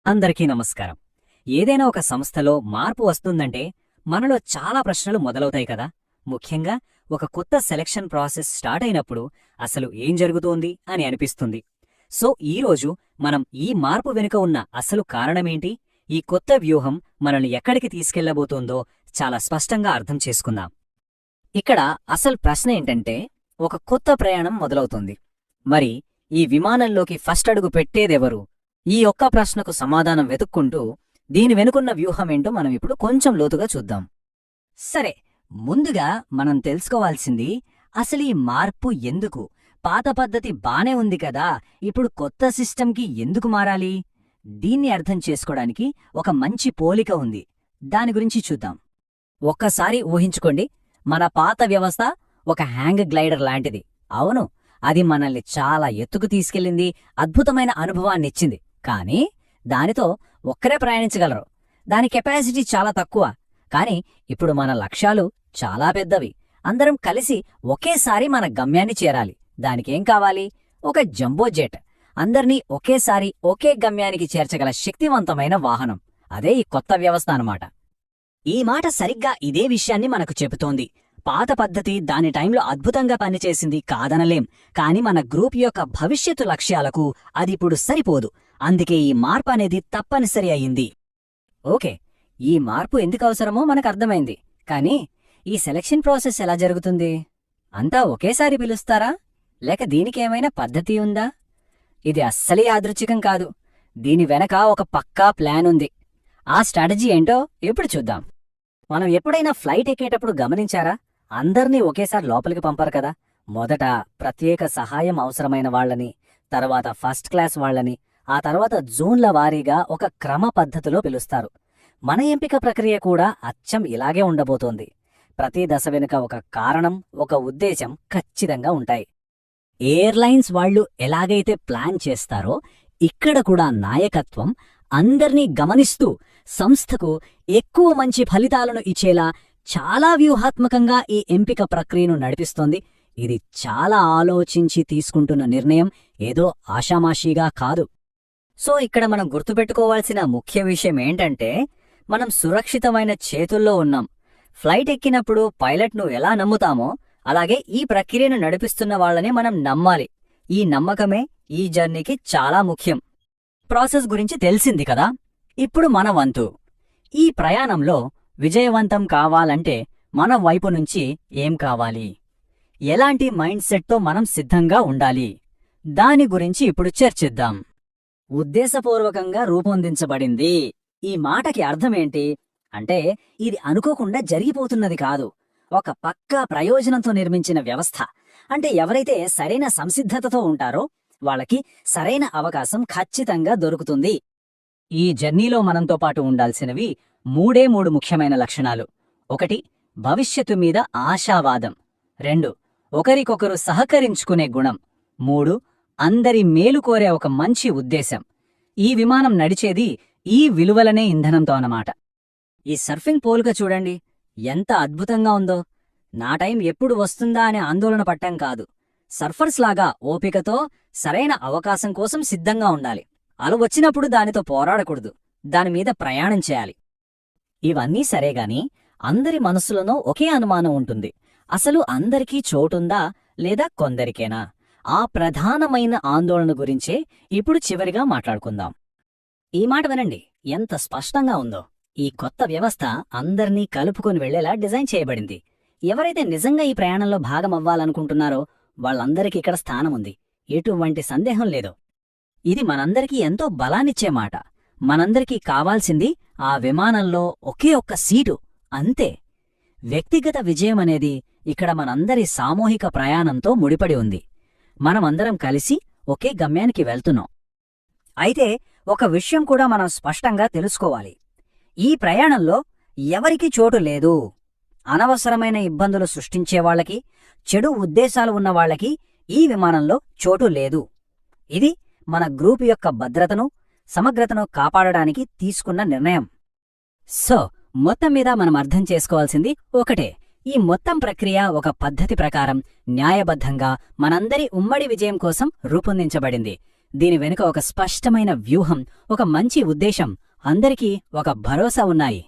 అందరికీ నమస్కారం. ఏదైనా ఒక సంస్థలో మార్పు వస్తుందంటే మనలో చాలా ప్రశ్నలు మొదలవుతాయి కదా. ముఖ్యంగా ఒక కొత్త సెలక్షన్ ప్రాసెస్ స్టార్ట్ అయినప్పుడు అసలు ఏం జరుగుతోంది అని అనిపిస్తుంది. సో ఈరోజు మనం ఈ మార్పు వెనుక ఉన్న అసలు కారణమేంటి, ఈ కొత్త వ్యూహం మనల్ని ఎక్కడికి తీసుకెళ్లబోతోందో చాలా స్పష్టంగా అర్థం చేసుకుందాం. ఇక్కడ అసలు ప్రశ్న ఏంటంటే, ఒక కొత్త ప్రయాణం మొదలవుతుంది. మరి ఈ విమానంలోకి ఫస్ట్ అడుగు పెట్టేదెవరు? ఈ ఒక్క ప్రశ్నకు సమాధానం వెతుక్కుంటూ దీని వెనుకున్న వ్యూహమేంటో మనం ఇప్పుడు కొంచెం లోతుగా చూద్దాం. సరే, ముందుగా మనం తెలుసుకోవాల్సింది అసలు ఈ మార్పు ఎందుకు? పాత పద్ధతి బానే ఉంది కదా, ఇప్పుడు కొత్త సిస్టంకి ఎందుకు మారాలి? దీన్ని అర్థం చేసుకోవడానికి ఒక మంచి పోలిక ఉంది, దాని గురించి చూద్దాం. ఒక్కసారి ఊహించుకోండి, మన పాత వ్యవస్థ ఒక హ్యాంగ్ గ్లైడర్ లాంటిది. అవును, అది మనల్ని చాలా ఎత్తుకు తీసుకెళ్ళింది, అద్భుతమైన అనుభవాన్నిచ్చింది. కానీ దానితో ఒక్కరే ప్రయాణించగలరు, దాని కెపాసిటీ చాలా తక్కువ. కాని ఇప్పుడు మన లక్ష్యాలు చాలా పెద్దవి, అందరం కలిసి ఒకేసారి మన గమ్యాన్ని చేరాలి. దానికేం కావాలి? ఒక జంబో జెట్, అందర్నీ ఒకేసారి ఒకే గమ్యానికి చేర్చగల శక్తివంతమైన వాహనం. అదే ఈ కొత్త వ్యవస్థ అన్నమాట. ఈ మాట సరిగ్గా ఇదే విషయాన్ని మనకు చెబుతోంది. పాత పద్ధతి దాని టైంలో అద్భుతంగా పనిచేసింది, కాదనలేం. కాని మన గ్రూప్ యొక్క భవిష్యత్తు లక్ష్యాలకు అదిప్పుడు సరిపోదు. అందుకే ఈ మార్పు అనేది తప్పనిసరి అయింది. ఓకే, ఈ మార్పు ఎందుకు అవసరమో మనకు అర్థమైంది. కానీ ఈ సెలక్షన్ ప్రాసెస్ ఎలా జరుగుతుంది? అంతా ఒకేసారి పిలుస్తారా, లేక దీనికేమైనా పద్ధతి ఉందా? ఇది అస్సలే యాదృచ్ఛికం కాదు. దీని వెనక ఒక పక్కా ప్లాన్ ఉంది. ఆ స్ట్రాటజీ ఏంటో ఇప్పుడు చూద్దాం. మనం ఎప్పుడైనా ఫ్లైట్ ఎక్కేటప్పుడు గమనించారా? అందర్నీ ఒకేసారి లోపలికి పంపరు కదా. మొదట ప్రత్యేక సహాయం అవసరమైన వాళ్లని, తర్వాత ఫస్ట్ క్లాస్ వాళ్లని, ఆ తర్వాత జోన్ల వారీగా ఒక క్రమ పద్ధతిలో పిలుస్తారు. మన ఎంపిక ప్రక్రియ కూడా అచ్చం ఇలాగే ఉండబోతోంది. ప్రతి దశ వెనుక ఒక కారణం, ఒక ఉద్దేశం ఖచ్చితంగా ఉంటాయి. ఎయిర్లైన్స్ వాళ్లు ఎలాగైతే ప్లాన్ చేస్తారో, ఇక్కడ కూడా నాయకత్వం అందర్నీ గమనిస్తూ సంస్థకు ఎక్కువ మంచి ఫలితాలను ఇచ్చేలా చాలా వ్యూహాత్మకంగా ఈ ఎంపిక ప్రక్రియను నడిపిస్తోంది. ఇది చాలా ఆలోచించి తీసుకుంటున్న నిర్ణయం, ఏదో ఆషామాషీగా కాదు. సో ఇక్కడ మనం గుర్తుపెట్టుకోవాల్సిన ముఖ్య విషయం ఏంటంటే, మనం సురక్షితమైన చేతుల్లో ఉన్నాం. ఫ్లైట్ ఎక్కినప్పుడు పైలట్ను ఎలా నమ్ముతామో, అలాగే ఈ ప్రక్రియను నడిపిస్తున్న వాళ్ళనే మనం నమ్మాలి. ఈ నమ్మకమే ఈ జర్నీకి చాలా ముఖ్యం. ప్రాసెస్ గురించి తెలిసింది కదా. ఇప్పుడు మన వంతు. ఈ ప్రయాణంలో విజయవంతం కావాలంటే మన వైపు నుంచి ఏం కావాలి, ఎలాంటి మైండ్ సెట్తో మనం సిద్ధంగా ఉండాలి, దాని గురించి ఇప్పుడు చర్చిద్దాం. ఉద్దేశపూర్వకంగా రూపొందించబడింది. ఈ మాటకి అర్థమేంటి అంటే, ఇది అనుకోకుండా జరిగిపోతున్నది కాదు, ఒక పక్కా ప్రయోజనంతో నిర్మించిన వ్యవస్థ. అంటే ఎవరైతే సరైన సంసిద్ధతతో ఉంటారో వాళ్ళకి సరైన అవకాశం ఖచ్చితంగా దొరుకుతుంది. ఈ జర్నీలో మనంతో పాటు ఉండాల్సినవి మూడు ముఖ్యమైన లక్షణాలు. 1, భవిష్యత్తు మీద ఆశావాదం. 2, ఒకరికొకరు సహకరించుకునే గుణం. 3, అందరి మేలు కోరే ఒక మంచి ఉద్దేశం. ఈ విమానం నడిచేది ఈ విలువలనే ఇంధనంతో అన్నమాట. ఈ సర్ఫింగ్ పోల్గా చూడండి, ఎంత అద్భుతంగా ఉందో. నా టైం ఎప్పుడు వస్తుందా అనే ఆందోళన పట్టాం కాదు. సర్ఫర్స్ లాగా ఓపికతో సరైన అవకాశం కోసం సిద్ధంగా ఉండాలి. అలా వచ్చినప్పుడు దానితో పోరాడకూడదు, దానిమీద ప్రయాణం చేయాలి. ఇవన్నీ సరేగాని అందరి మనసులోనూ ఒకే అనుమానం ఉంటుంది. అసలు అందరికీ చోటుందా లేదా కొందరికేనా? ఆ ప్రధానమైన ఆందోళన గురించే ఇప్పుడు చివరిగా మాట్లాడుకుందాం. ఈ మాట వినండి, ఎంత స్పష్టంగా ఉందో. ఈ కొత్త వ్యవస్థ అందర్నీ కలుపుకొని వెళ్లేలా డిజైన్ చేయబడింది. ఎవరైతే నిజంగా ఈ ప్రయాణంలో భాగమవ్వాలనుకుంటున్నారో వాళ్ళందరికీ ఇక్కడ స్థానముంది, ఎటువంటి సందేహం లేదు. ఇది మనందరికీ ఎంతో బలాన్నిచ్చే మాట. మనందరికీ కావాల్సింది ఆ విమానంలో ఒకే ఒక్క సీటు, అంతే. వ్యక్తిగత విజయమనేది ఇక్కడ మనందరి సామూహిక ప్రయాణంతో ముడిపడి ఉంది. మనమందరం కలిసి ఒకే గమ్యానికి వెళ్తున్నాం. అయితే ఒక విషయం కూడా మనం స్పష్టంగా తెలుసుకోవాలి. ఈ ప్రయాణంలో ఎవరికీ చోటు లేదు. అనవసరమైన ఇబ్బందులు సృష్టించేవాళ్లకి, చెడు ఉద్దేశాలు ఉన్నవాళ్లకి ఈ విమానంలో చోటు లేదు. ఇది మన గ్రూపు యొక్క భద్రతను, సమగ్రతను కాపాడడానికి తీసుకున్న నిర్ణయం. సో మొత్తం మీద మనం అర్థం చేసుకోవాల్సింది ఒకటే, ఈ మొత్తం ప్రక్రియ ఒక పద్ధతి ప్రకారం న్యాయబద్ధంగా మనందరి ఉమ్మడి విజయం కోసం రూపొందించబడింది. దీని వెనుక ఒక స్పష్టమైన వ్యూహం, ఒక మంచి ఉద్దేశం, అందరికీ ఒక భరోసా ఉన్నాయి.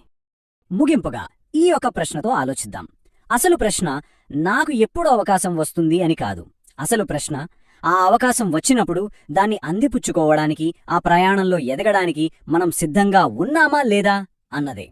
ముగింపుగా ఈ ఒక ప్రశ్నతో ఆలోచిద్దాం. అసలు ప్రశ్న నాకు ఎప్పుడు అవకాశం వస్తుంది అని కాదు. అసలు ప్రశ్న ఆ అవకాశం వచ్చినప్పుడు దాన్ని అందిపుచ్చుకోవడానికి, ఆ ప్రయాణంలో ఎదగడానికి మనం సిద్ధంగా ఉన్నామా లేదా అన్నదే.